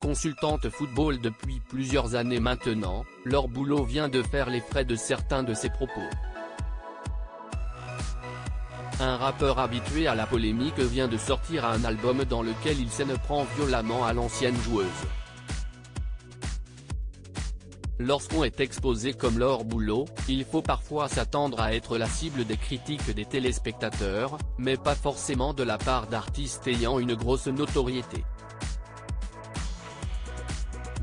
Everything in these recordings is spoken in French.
consultante football depuis plusieurs années maintenant, Laure Boulot vient de faire les frais de certains de ses propos. Un rappeur habitué à la polémique vient de sortir un album dans lequel il s'en prend violemment à l'ancienne joueuse. Lorsqu'on est exposé comme Laure Boulot, il faut parfois s'attendre à être la cible des critiques des téléspectateurs, mais pas forcément de la part d'artistes ayant une grosse notoriété.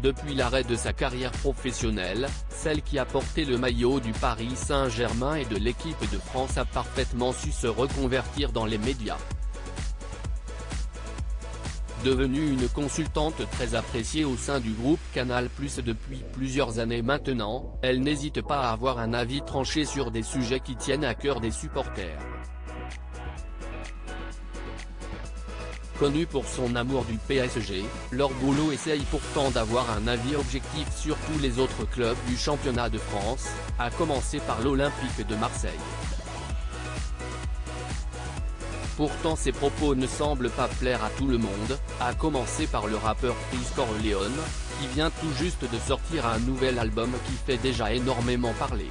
Depuis l'arrêt de sa carrière professionnelle, celle qui a porté le maillot du Paris Saint-Germain et de l'équipe de France a parfaitement su se reconvertir dans les médias. Devenue une consultante très appréciée au sein du groupe Canal+ depuis plusieurs années maintenant, elle n'hésite pas à avoir un avis tranché sur des sujets qui tiennent à cœur des supporters. Connue pour son amour du PSG, Laure Boulot essaye pourtant d'avoir un avis objectif sur tous les autres clubs du championnat de France, à commencer par l'Olympique de Marseille. Pourtant ses propos ne semblent pas plaire à tout le monde, à commencer par le rappeur Freeze Corleone, qui vient tout juste de sortir un nouvel album qui fait déjà énormément parler.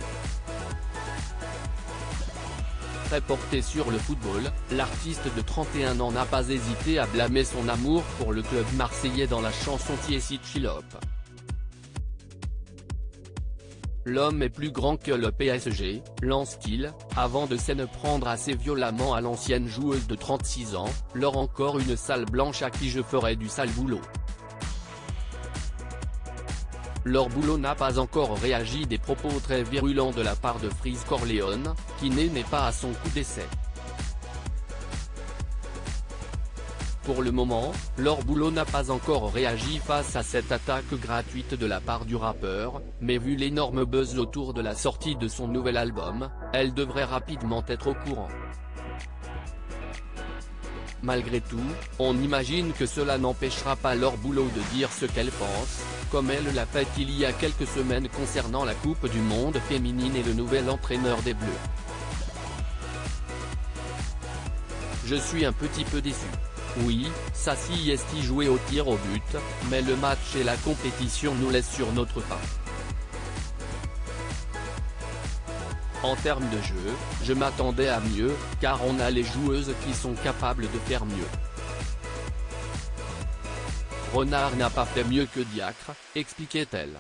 Très porté sur le football, l'artiste de 31 ans n'a pas hésité à blâmer son amour pour le club marseillais dans la chanson Tiesi Chilop. L'homme est plus grand que le PSG, lance-t-il, avant de s'en prendre assez violemment à l'ancienne joueuse de 36 ans, Laure encore une sale blanche à qui je ferai du sale boulot. Laure Boulot n'a pas encore réagi des propos très virulents de la part de Freeze Corleone, qui n'est pas à son coup d'essai. Pour le moment, Laure Boulot n'a pas encore réagi face à cette attaque gratuite de la part du rappeur, mais vu l'énorme buzz autour de la sortie de son nouvel album, elle devrait rapidement être au courant. Malgré tout, on imagine que cela n'empêchera pas Laure Boulot de dire ce qu'elle pense, comme elle l'a fait il y a quelques semaines concernant la Coupe du Monde féminine et le nouvel entraîneur des Bleus. Je suis un petit peu déçu. Oui, ça s'y est joué au tir au but, mais le match et la compétition nous laissent sur notre faim. En termes de jeu, je m'attendais à mieux, car on a les joueuses qui sont capables de faire mieux. Renard n'a pas fait mieux que Diacre, expliquait-elle.